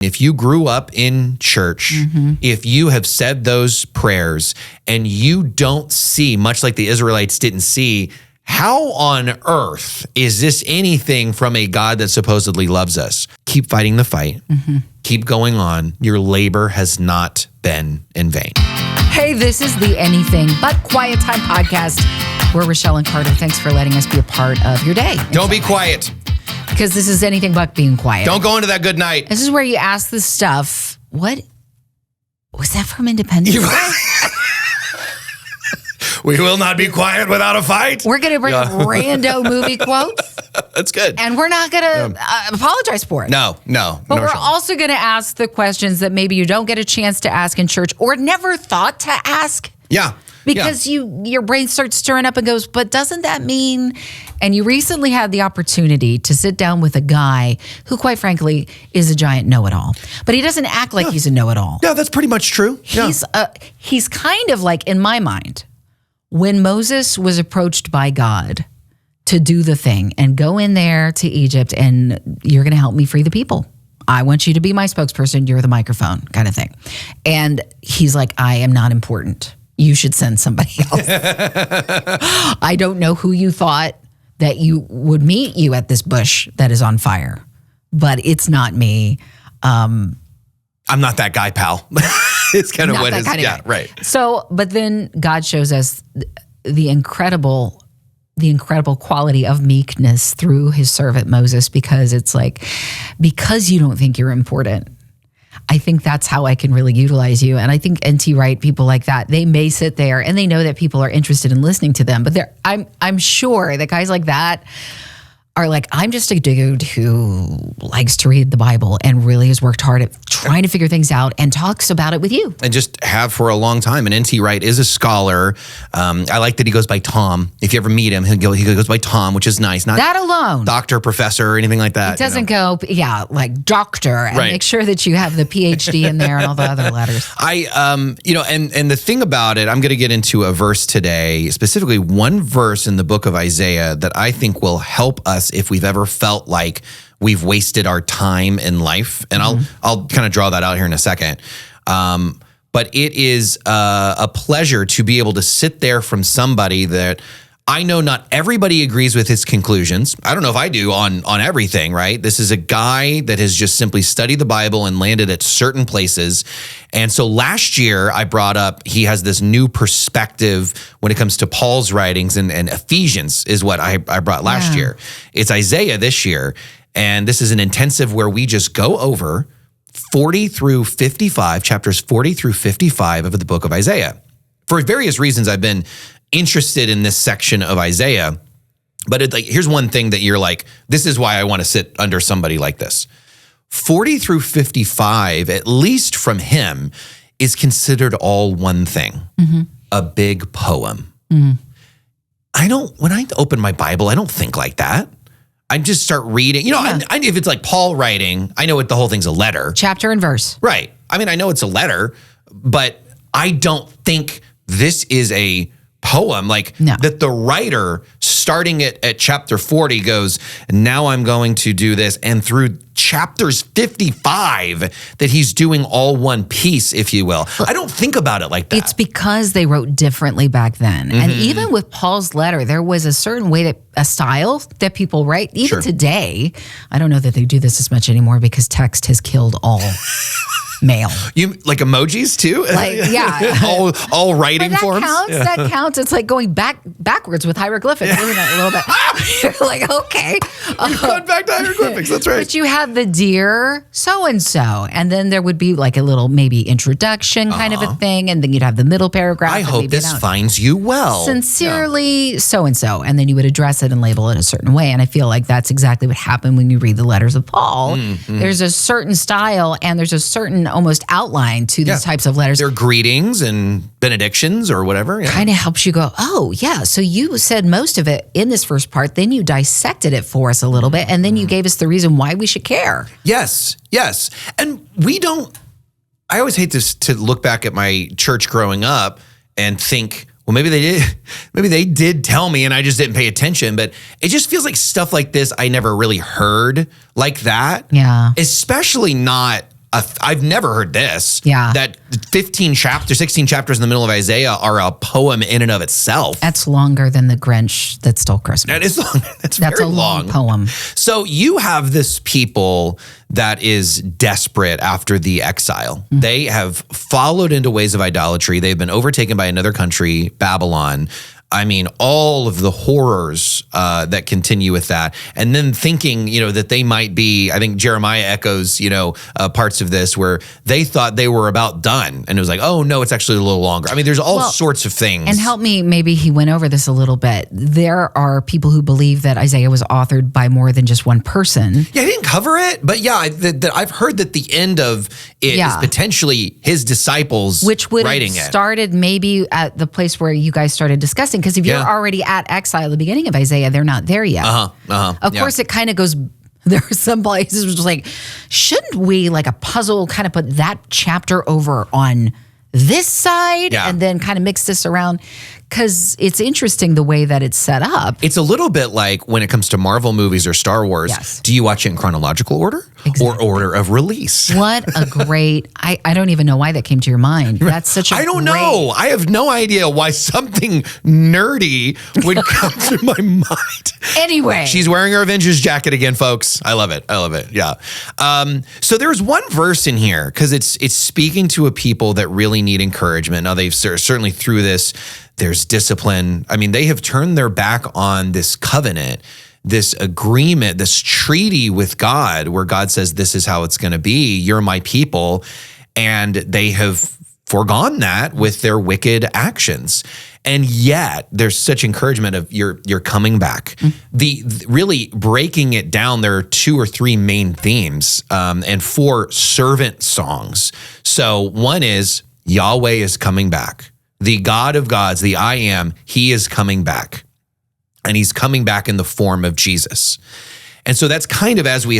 If you grew up in church, if you have said those prayers and you don't see, much like the Israelites didn't see, how on earth is this anything from a God that supposedly loves us? Keep fighting the fight. Keep going on. Your labor has not been in vain. Hey, this is the Anything But Quiet Time podcast. We're Rachelle and Carder. Thanks for letting us be a part of your day. Don't be quiet. Because this is anything but being quiet. Don't go into that good night. This is where you ask this stuff. What? Was that from Independence Day? We will not be quiet without a fight. We're going to bring rando movie quotes. That's good. And we're not going to apologize for it. No. But we're also going to ask the questions that maybe you don't get a chance to ask in church or never thought to ask. Yeah. Because your brain starts stirring up and goes, but doesn't that mean? And you recently had the opportunity to sit down with a guy who, quite frankly, is a giant know-it-all. But he doesn't act like he's a know-it-all. Yeah, that's pretty much true. He's kind of like, in my mind, when Moses was approached by God to do the thing and go in there to Egypt and you're going to help me free the people. I want you to be my spokesperson. You're the microphone kind of thing. And he's like, I am not important. You should send somebody else. I don't know who you thought that you would meet you at this bush that is on fire, but it's not me. I'm not that guy, pal. It's kind of what it is. Yeah, right. So, but then God shows us the incredible quality of meekness through his servant Moses, because it's like, because you don't think you're important, I think that's how I can really utilize you. And I think N.T. Wright, people like that, they may sit there and they know that people are interested in listening to them, but I'm sure that guys like that are like, I'm just a dude who likes to read the Bible and really has worked hard at trying to figure things out and talks about it with you. And just have for a long time. And N.T. Wright is a scholar. I like that he goes by Tom. If you ever meet him, he goes by Tom, which is nice. Not that alone. Doctor, professor, or anything like that. It doesn't go, like doctor, and make sure that you have the PhD in there and all the other letters. And the thing about it, I'm going to get into a verse today, specifically one verse in the book of Isaiah that I think will help us if we've ever felt like we've wasted our time in life. And I'll kind of draw that out here in a second. But it is a pleasure to be able to sit there from somebody that I know not everybody agrees with his conclusions. I don't know if I do on everything, right? This is a guy that has just simply studied the Bible and landed at certain places. And so last year I brought up, he has this new perspective when it comes to Paul's writings, and Ephesians is what I brought last year. It's Isaiah this year. And this is an intensive where we just go over 40 through 55, chapters 40 through 55 of the book of Isaiah. For various reasons, I've been interested in this section of Isaiah, but here's one thing that you're like, this is why I want to sit under somebody like this. 40 through 55, at least from him, is considered all one thing, a big poem. When I open my Bible, I don't think like that. I just start reading. If it's like Paul writing, I know what the whole thing's a letter. Chapter and verse. Right. I mean, I know it's a letter, but I don't think this is a poem, that the writer starting at chapter 40 goes, now I'm going to do this, and through chapters 55 that he's doing all one piece, if you will. I don't think about it like that. It's because they wrote differently back then. And even with Paul's letter, there was a certain way a style that people write. Even today, I don't know that they do this as much anymore because text has killed all mail. You like emojis too? all writing forms. That counts. It's like going backwards with hieroglyphics, isn't it? A little bit. You're like, okay, going back to hieroglyphics. That's right. But you have the dear so and so, and then there would be like a little maybe introduction kind of a thing, and then you'd have the middle paragraph. I hope this finds you well. Sincerely, so and so, and then you would address it and label it a certain way. And I feel like that's exactly what happened when you read the letters of Paul. There's a certain style, and there's a certain almost outline to these types of letters. They're greetings and benedictions or whatever. Kind of helps you go, oh, yeah. So you said most of it in this first part, then you dissected it for us a little bit, and then you gave us the reason why we should care. Yes. And I always hate to look back at my church growing up and think, well, maybe they did tell me and I just didn't pay attention, but it just feels like stuff like this I never really heard like that. Yeah. Especially not I've never heard this. Yeah. That 16 chapters in the middle of Isaiah are a poem in and of itself. That's longer than the Grinch that stole Christmas. That is long. That's very a long poem. So you have this people that is desperate after the exile. They have followed into ways of idolatry. They've been overtaken by another country, Babylon. I mean, all of the horrors that continue with that. And then thinking, that they might be, I think Jeremiah echoes, parts of this where they thought they were about done. And it was like, oh, no, it's actually a little longer. I mean, there's all sorts of things. And help me, maybe he went over this a little bit. There are people who believe that Isaiah was authored by more than just one person. Yeah, I didn't cover it. But yeah, I've heard that the end of it is potentially his disciples which would writing have started maybe at the place where you guys started discussing. Because if you're already at exile at the beginning of Isaiah, they're not there yet. Of course, it kind of goes, there are some places which is like, shouldn't we, like a puzzle, kind of put that chapter over on this side and then kind of mix this around? Because it's interesting the way that it's set up. It's a little bit like when it comes to Marvel movies or Star Wars. Yes. Do you watch it in chronological order or order of release? What a great, I don't even know why that came to your mind. That's such a I don't know. I have no idea why something nerdy would come to my mind. Anyway. She's wearing her Avengers jacket again, folks. I love it. Yeah. So there's one verse in here because it's speaking to a people that really need encouragement. Now they've certainly through this, there's discipline. I mean, they have turned their back on this covenant, this agreement, this treaty with God, where God says, this is how it's going to be. You're my people. And they have foregone that with their wicked actions. And yet there's such encouragement of you're coming back. The really breaking it down, there are 2 or 3 main themes and 4 servant songs. So one is Yahweh is coming back. The God of gods, the I am, he is coming back. And he's coming back in the form of Jesus. And so that's kind of as we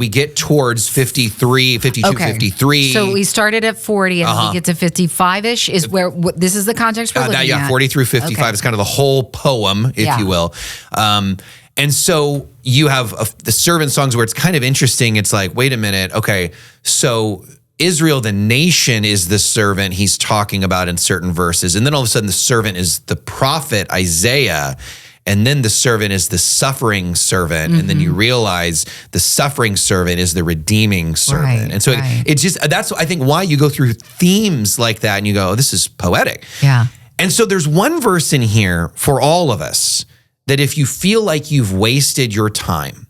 get towards 53, 52, 53. So we started at 40 and we get to 55-ish is where this is the context we're looking at. 40 through 55 is kind of the whole poem, if you will. And so you have the servant songs where it's kind of interesting. It's like, wait a minute. Okay, so Israel, the nation, is the servant he's talking about in certain verses. And then all of a sudden the servant is the prophet Isaiah. And then the servant is the suffering servant. And then you realize the suffering servant is the redeeming servant. Right, and so it just, that's I think why you go through themes like that and you go, oh, this is poetic. Yeah. And so there's one verse in here for all of us that if you feel like you've wasted your time,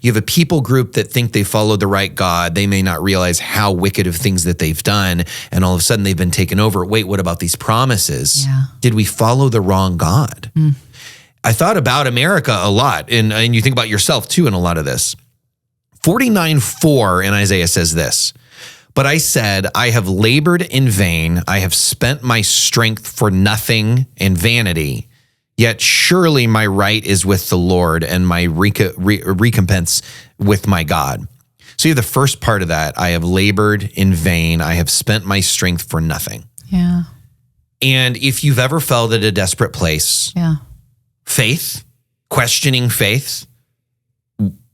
you have a people group that think they followed the right God. They may not realize how wicked of things that they've done. And all of a sudden they've been taken over. Wait, what about these promises? Yeah. Did we follow the wrong God? I thought about America a lot. And you think about yourself too in a lot of this. 49:4 in Isaiah says this. But I said, I have labored in vain. I have spent my strength for nothing and vanity. Yet surely my right is with the Lord and my recompense with my God. So you have the first part of that. I have labored in vain. I have spent my strength for nothing. Yeah. And if you've ever felt at a desperate place, faith, questioning faith,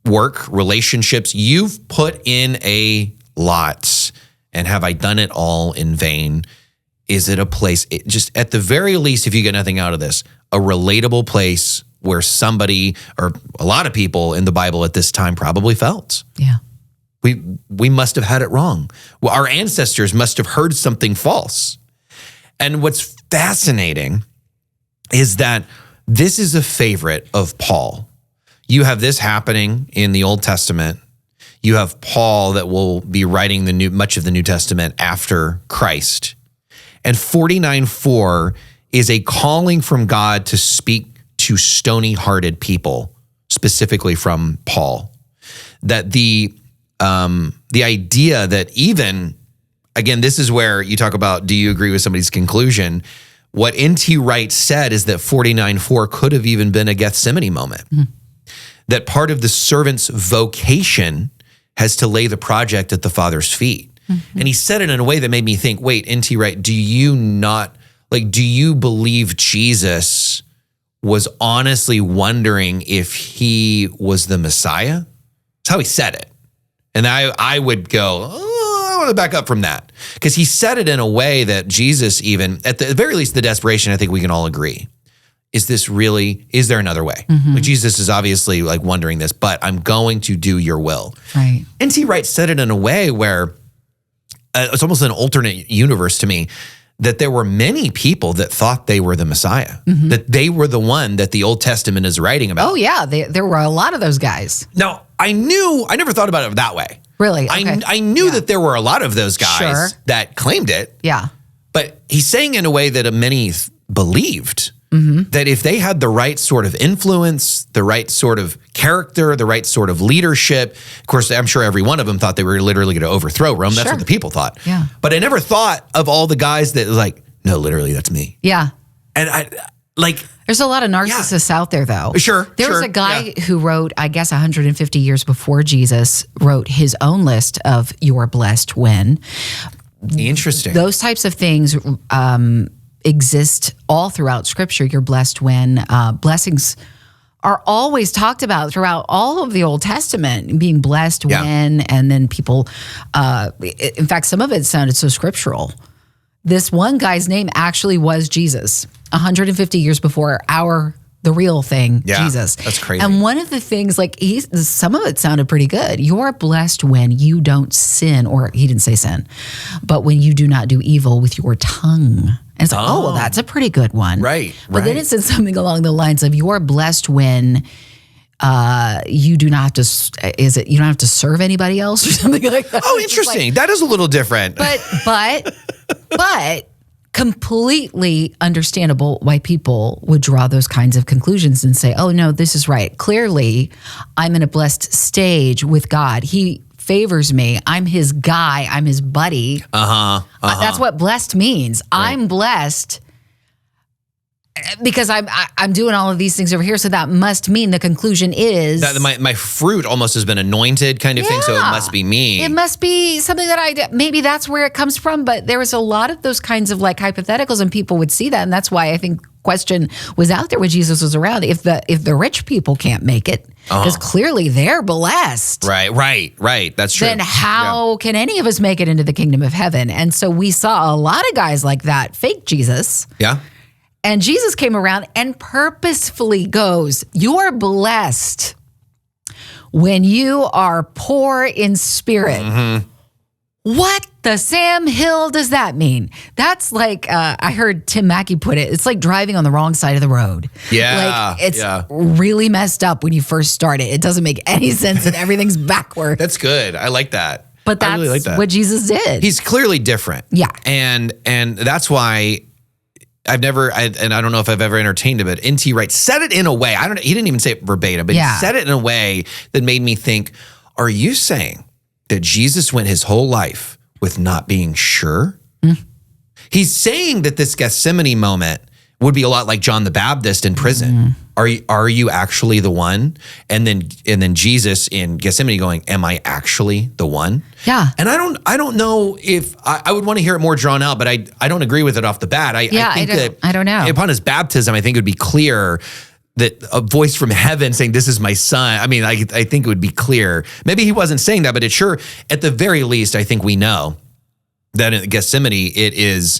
work, relationships, you've put in a lot. And have I done it all in vain? Is it a place, just at the very least, if you get nothing out of this, a relatable place where somebody or a lot of people in the Bible at this time probably felt? Yeah. We must have had it wrong. Well, our ancestors must have heard something false. And what's fascinating is that this is a favorite of Paul. You have this happening in the Old Testament. You have Paul that will be writing much of the New Testament after Christ. And 49:4 is a calling from God to speak to stony-hearted people, specifically from Paul. That the idea that even, again, this is where you talk about, do you agree with somebody's conclusion? What N.T. Wright said is that 49:4 could have even been a Gethsemane moment. That part of the servant's vocation has to lay the project at the Father's feet. And he said it in a way that made me think, wait, N.T. Wright, do you believe Jesus was honestly wondering if he was the Messiah? That's how he said it. And I would go, oh, want to back up from that because he said it in a way that Jesus, even at the very least, the desperation, I think we can all agree. Is there another way? Like Jesus is obviously like wondering this, but I'm going to do your will. Right. N.T. Wright said it in a way where it's almost an alternate universe to me, that there were many people that thought they were the Messiah, that they were the one that the Old Testament is writing about. Oh yeah, there were a lot of those guys. Now, I never thought about it that way. Really? Okay. I knew that there were a lot of those guys that claimed it. Yeah. But he's saying in a way that many believed that if they had the right sort of influence, the right sort of character, the right sort of leadership, of course, I'm sure every one of them thought they were literally going to overthrow Rome. That's what the people thought. Yeah. But I never thought of all the guys that was like, no, literally, that's me. Yeah. And there's a lot of narcissists out there, though. Sure. There was a guy who wrote, I guess 150 years before Jesus, wrote his own list of "You're blessed when." Interesting. Those types of things exist all throughout Scripture. You're blessed when. Blessings are always talked about throughout all of the Old Testament, being blessed when, and then people, in fact, some of it sounded so scriptural. This one guy's name actually was Jesus, 150 years before the real thing, Jesus. That's crazy. And one of the things, like some of it sounded pretty good. You're blessed when you don't sin, or he didn't say sin, but when you do not do evil with your tongue. And it's like, well, that's a pretty good one. Right. But then it said something along the lines of you're blessed when you do not have to, you don't have to serve anybody else or something like that. Oh, interesting. That is a little different. But completely understandable why people would draw those kinds of conclusions and say, oh, no, this is right. Clearly, I'm in a blessed stage with God. He favors me. I'm his guy. I'm his buddy. That's what blessed means. Right. I'm blessed because I'm doing all of these things over here. So that must mean the conclusion is that my fruit almost has been anointed kind of thing. So it must be me. It must be something that maybe that's where it comes from. But there was a lot of those kinds of like hypotheticals, and people would see that. And that's why I think question was out there when Jesus was around. If the rich people can't make it, because clearly they're blessed. Right. That's true. Then how can any of us make it into the kingdom of heaven? And so we saw a lot of guys like that, fake Jesus. Yeah. And Jesus came around and purposefully goes, you are blessed when you are poor in spirit. What the Sam Hill does that mean? That's like, I heard Tim Mackey put it, it's like driving on the wrong side of the road. Yeah. Like it's really messed up when you first start it. It doesn't make any sense and everything's backward. That's good. I like that. But that's really like that. What Jesus did. He's clearly different. Yeah. And that's why I don't know if I've ever entertained it, but N.T. Wright said it in a way, he didn't even say it verbatim, but he said it in a way that made me think, are you saying that Jesus went his whole life with not being sure? He's saying that this Gethsemane moment would be a lot like John the Baptist in prison. Are you actually the one? And then Jesus in Gethsemane going, am I actually the one? Yeah. And I don't know if I would want to hear it more drawn out, but I don't agree with it off the bat. I don't know. Upon his baptism, I think it would be clear that a voice from heaven saying, this is my son. I mean, I think it would be clear. Maybe he wasn't saying that, but it's sure, at the very least, I think we know that in Gethsemane, it is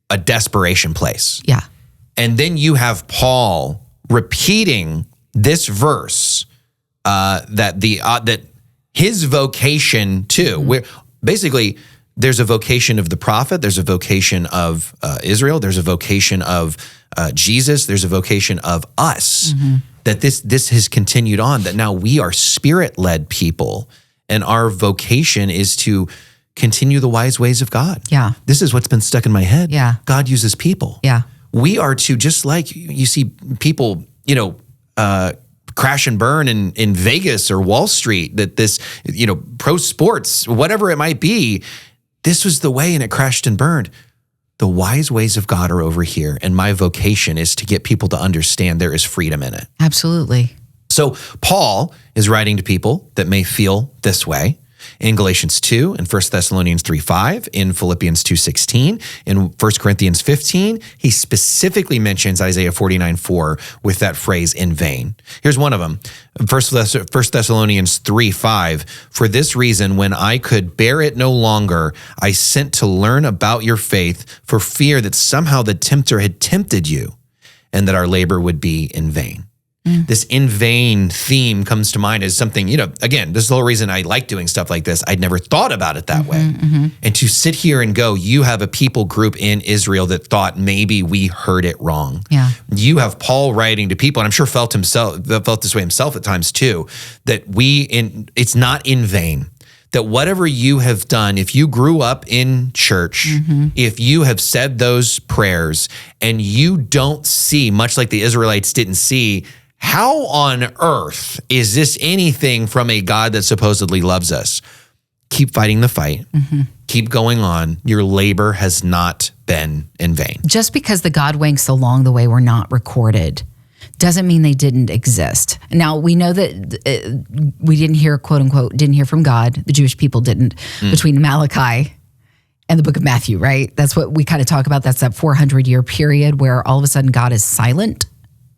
a desperation place. Yeah. And then you have Paul repeating this verse that his vocation too, where basically there's a vocation of the prophet, there's a vocation of Israel, there's a vocation of Jesus, there's a vocation of us, that this has continued on, that now we are spirit-led people, and our vocation is to continue the wise ways of God. Yeah. This is what's been stuck in my head. Yeah. God uses people. Yeah. We are to, just like you see people, crash and burn in Vegas or Wall Street, that this, pro sports, whatever it might be, this was the way and it crashed and burned. The wise ways of God are over here. And my vocation is to get people to understand there is freedom in it. Absolutely. So Paul is writing to people that may feel this way. in Galatians 2, in 1 Thessalonians 3:5, in Philippians 2:16, in 1 Corinthians 15. He specifically mentions Isaiah 49:4 with that phrase, in vain. Here's one of them. 1 Thessalonians 3:5, for this reason, when I could bear it no longer, I sent to learn about your faith for fear that somehow the tempter had tempted you and that our labor would be in vain. This in vain theme comes to mind as something, again, this is the whole reason I like doing stuff like this. I'd never thought about it that way. And to sit here and go, you have a people group in Israel that thought maybe we heard it wrong. Yeah. You have Paul writing to people, and I'm sure felt this way himself at times too, that it's not in vain. That whatever you have done, if you grew up in church, if you have said those prayers and you don't see, much like the Israelites didn't see, how on earth is this anything from a God that supposedly loves us? Keep fighting the fight. Keep going on. Your labor has not been in vain. Just because the God winks along the way were not recorded doesn't mean they didn't exist. Now, we know that we didn't hear, quote unquote, didn't hear from God. The Jewish people didn't between Malachi and the book of Matthew, right? That's what we kind of talk about. That's that 400-year period where all of a sudden God is silent.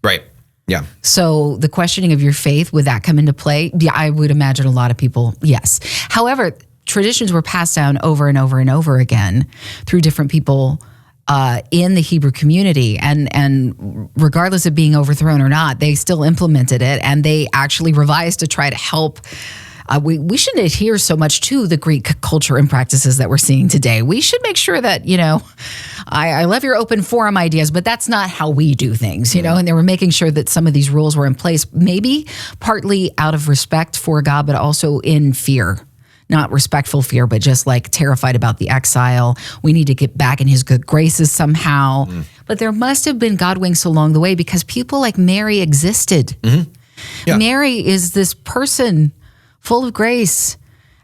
Right. Yeah. So the questioning of your faith, would that come into play? Yeah, I would imagine a lot of people, yes. However, traditions were passed down over and over and over again through different people in the Hebrew community. And regardless of being overthrown or not, they still implemented it, and they actually revised to try to help. We shouldn't adhere so much to the Greek culture and practices that we're seeing today. We should make sure that, I love your open forum ideas, but that's not how we do things, and they were making sure that some of these rules were in place, maybe partly out of respect for God, but also in fear. Not respectful fear, but just like terrified about the exile. We need to get back in his good graces somehow. But there must have been God winks along the way, because people like Mary existed. Yeah. Mary is this person full of grace,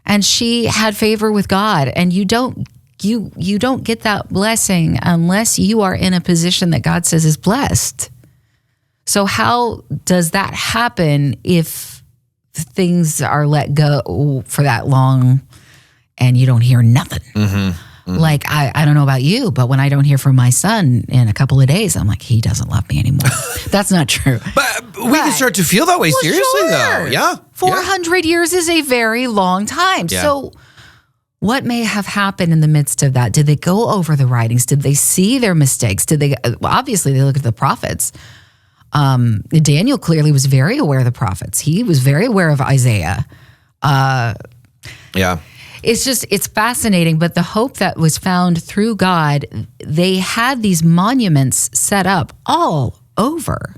and she had favor with God. And you don't get that blessing unless you are in a position that God says is blessed. So how does that happen if things are let go for that long and you don't hear nothing? Like, I don't know about you, but when I don't hear from my son in a couple of days, I'm like, he doesn't love me anymore. That's not true. But we can start to feel that way seriously, though. Yeah. 400 years is a very long time. Yeah. So what may have happened in the midst of that? Did they go over the writings? Did they see their mistakes? Obviously, they look at the prophets. Daniel clearly was very aware of the prophets. He was very aware of Isaiah. Yeah. It's fascinating, but the hope that was found through God, they had these monuments set up all over.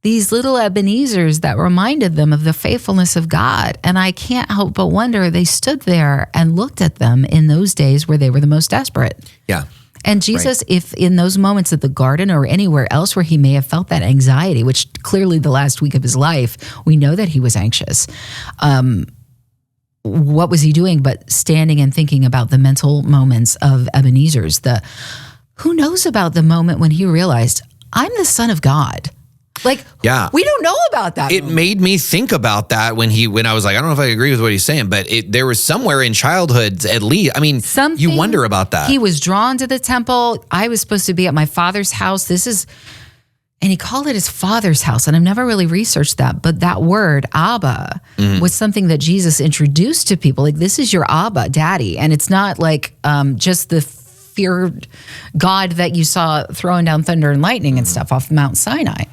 These little Ebenezers that reminded them of the faithfulness of God. And I can't help but wonder, they stood there and looked at them in those days where they were the most desperate. Yeah. And Jesus, if in those moments at the garden or anywhere else where he may have felt that anxiety, which clearly the last week of his life, we know that he was anxious. What was he doing but standing and thinking about the mental moments of Ebenezer's? Who knows about the moment when he realized, I'm the Son of God. Like, we don't know about that. It made me think about that when I was like, I don't know if I agree with what he's saying, but there was somewhere in childhood, at least, you wonder about that. He was drawn to the temple. I was supposed to be at my father's house. And he called it his father's house. And I've never really researched that, but that word, Abba, was something that Jesus introduced to people. Like, this is your Abba, daddy. And it's not like just the feared God that you saw throwing down thunder and lightning and stuff off Mount Sinai.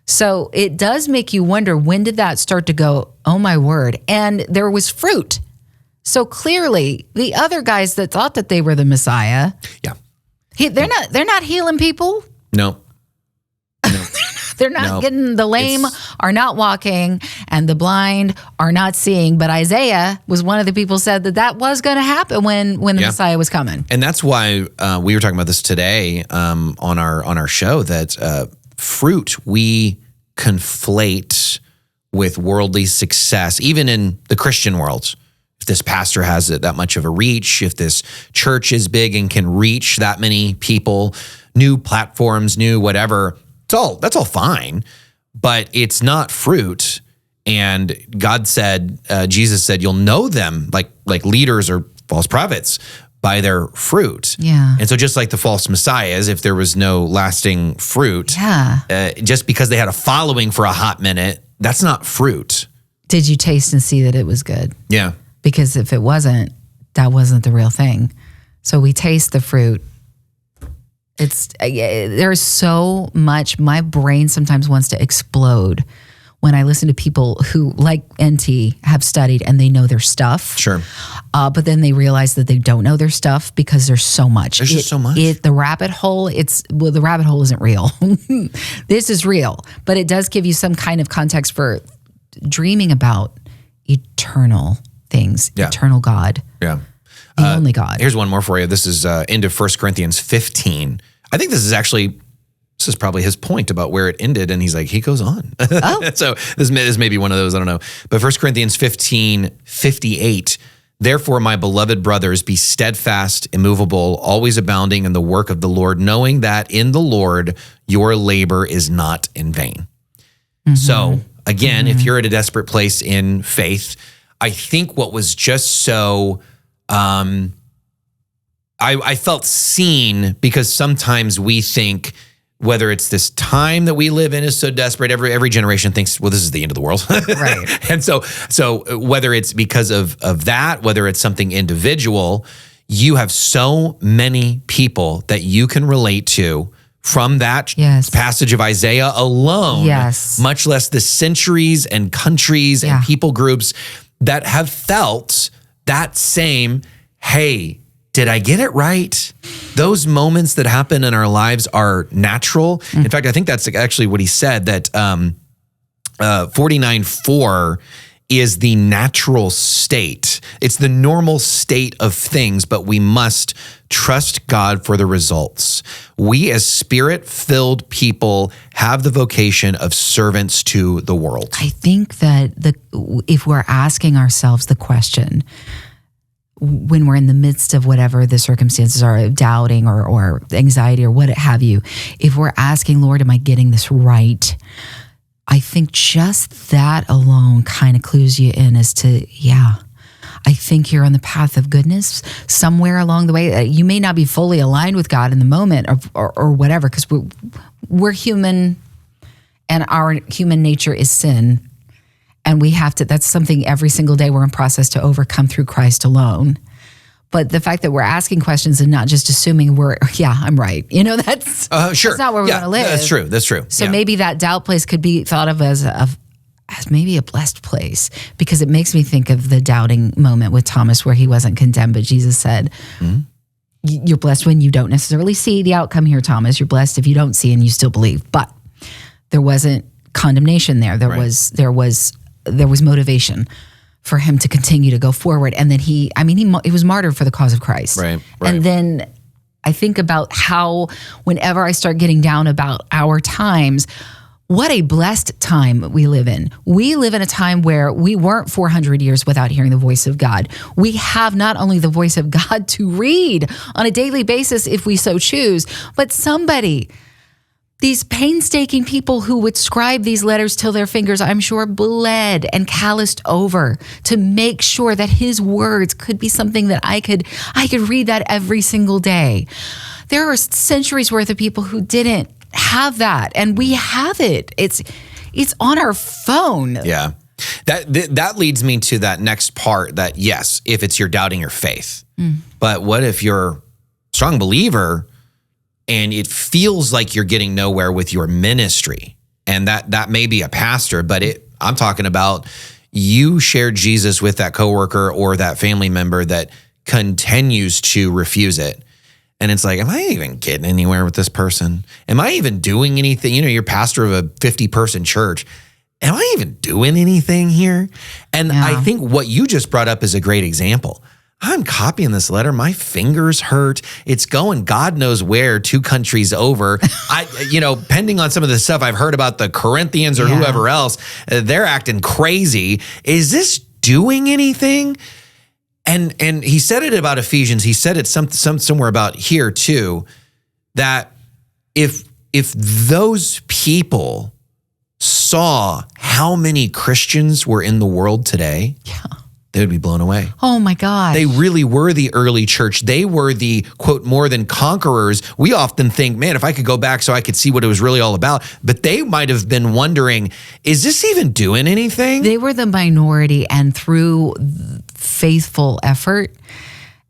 So it does make you wonder, when did that start to go, oh my word? And there was fruit. So clearly the other guys that thought that they were the Messiah, they're not healing people. No. They're not getting, the lame are not walking and the blind are not seeing. But Isaiah was one of the people said that was going to happen when the Messiah was coming. And that's why we were talking about this today on our show, that fruit we conflate with worldly success, even in the Christian world. If this pastor has that much of a reach, if this church is big and can reach that many people, new platforms, new whatever, that's all fine, but it's not fruit And God said, Jesus said, you'll know them like leaders or false prophets by their fruit. Yeah. And so just like the false messiahs, if there was no lasting fruit, Yeah. just because they had a following for a hot minute, that's not fruit. Did you taste and see that it was good? Yeah. Because if it wasn't, that wasn't the real thing. So we taste the fruit. There's so much. My brain sometimes wants to explode when I listen to people who, like NT, have studied and they know their stuff. Sure. But then they realize that they don't know their stuff because there's so much. There's just so much. The rabbit hole, the rabbit hole isn't real. This is real. But it does give you some kind of context for dreaming about eternal things, eternal God. Yeah. The only God. Here's one more for you. This is into 1 Corinthians 15. I think this is probably his point about where it ended. And he's like, he goes on. Oh. So this may be one of those, I don't know. But 1 Corinthians 15:58, therefore, my beloved brothers, be steadfast, immovable, always abounding in the work of the Lord, knowing that in the Lord, your labor is not in vain. Mm-hmm. So again, if you're at a desperate place in faith, I think what was just so, I felt seen, because sometimes we think, whether it's this time that we live in is so desperate, every generation thinks, well, this is the end of the world. Right. And so whether it's because of that, whether it's something individual, you have so many people that you can relate to from that passage of Isaiah alone, much less the centuries and countries and people groups that have felt that same, hey, did I get it right? Those moments that happen in our lives are natural. In fact, I think that's actually what he said, that 49:4 is the natural state. It's the normal state of things, but we must trust God for the results. We as spirit-filled people have the vocation of servants to the world. I think that if we're asking ourselves the question, when we're in the midst of whatever the circumstances are, doubting or anxiety or what have you, if we're asking, Lord, am I getting this right? I think just that alone kind of clues you in as to, I think you're on the path of goodness somewhere along the way. You may not be fully aligned with God in the moment or whatever, because we're human and our human nature is sin. And we have to, that's something every single day we're in process to overcome through Christ alone. But the fact that we're asking questions and not just assuming I'm right. That's sure. That's not where we want to live. That's true. So maybe that doubt place could be thought of as maybe a blessed place, because it makes me think of the doubting moment with Thomas where he wasn't condemned, but Jesus said, you're blessed when you don't necessarily see the outcome here, Thomas. You're blessed if you don't see and you still believe. But there wasn't condemnation there. There was motivation for him to continue to go forward. And then he was martyred for the cause of Christ. Right. And then I think about how whenever I start getting down about our times, what a blessed time we live in. We live in a time where we weren't 400 years without hearing the voice of God. We have not only the voice of God to read on a daily basis if we so choose, but these painstaking people who would scribe these letters till their fingers, I'm sure, bled and calloused over to make sure that his words could be something that I could read that every single day. There are centuries worth of people who didn't have that, and we have it. It's on our phone. Yeah. That leads me to that next part, that yes, if you're doubting your faith, but what if you're a strong believer and it feels like you're getting nowhere with your ministry? And that may be a pastor, but I'm talking about you shared Jesus with that coworker or that family member that continues to refuse it. And it's like, am I even getting anywhere with this person? Am I even doing anything? You're pastor of a 50-person church. Am I even doing anything here? And I think what you just brought up is a great example. I'm copying this letter. My fingers hurt. It's going God knows where, 2 countries over. Pending on some of the stuff I've heard about the Corinthians or whoever else, they're acting crazy. Is this doing anything? And he said it about Ephesians. He said it somewhere about here too, that if those people saw how many Christians were in the world today, they would be blown away. Oh my God. They really were the early church. They were the, quote, more than conquerors. We often think, man, if I could go back so I could see what it was really all about. But they might have been wondering, is this even doing anything? They were the minority, and through faithful effort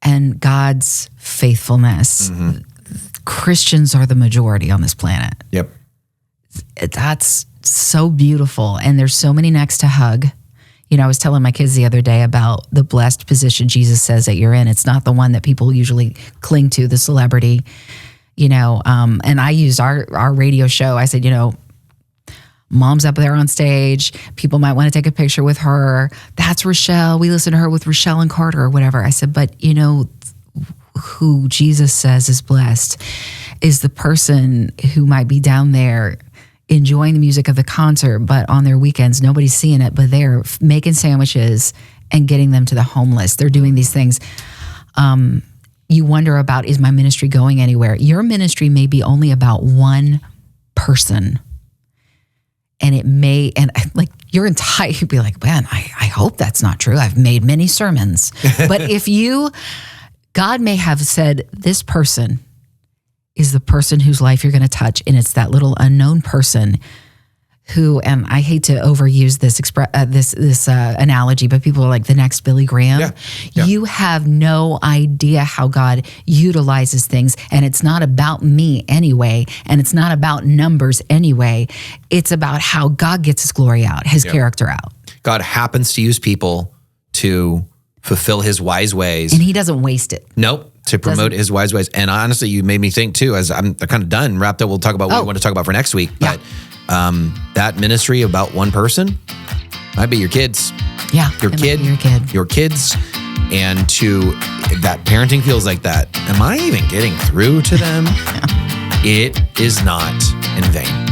and God's faithfulness, Christians are the majority on this planet. Yep. That's so beautiful. And there's so many necks to hug. You know, I was telling my kids the other day about the blessed position Jesus says that you're in. It's not the one that people usually cling to, the celebrity, you know. And I used our radio show. I said, you know, Mom's up there on stage. People might want to take a picture with her. That's Rachelle. We listen to her with Rachelle and Carder or whatever. I said, but you know, who Jesus says is blessed is the person who might be down there enjoying the music of the concert, but on their weekends, nobody's seeing it, but they're making sandwiches and getting them to the homeless. They're doing these things. You wonder about, is my ministry going anywhere? Your ministry may be only about one person. And it may, and like your entire, you'd be like, man, I hope that's not true. I've made many sermons. But if God may have said, this person is the person whose life you're going to touch. And it's that little unknown person who, and I hate to overuse this analogy, but people are like the next Billy Graham. Yeah. You have no idea how God utilizes things. And it's not about me anyway. And it's not about numbers anyway. It's about how God gets his glory out, his character out. God happens to use people to fulfill his wise ways. And he doesn't waste it. Nope. To promote his wise ways. And honestly, you made me think too, as I'm kind of done, wrapped up. We'll talk about what we want to talk about for next week. But that ministry about one person might be your kids. Yeah. Your kids. And to that parenting feels like that. Am I even getting through to them? It is not in vain.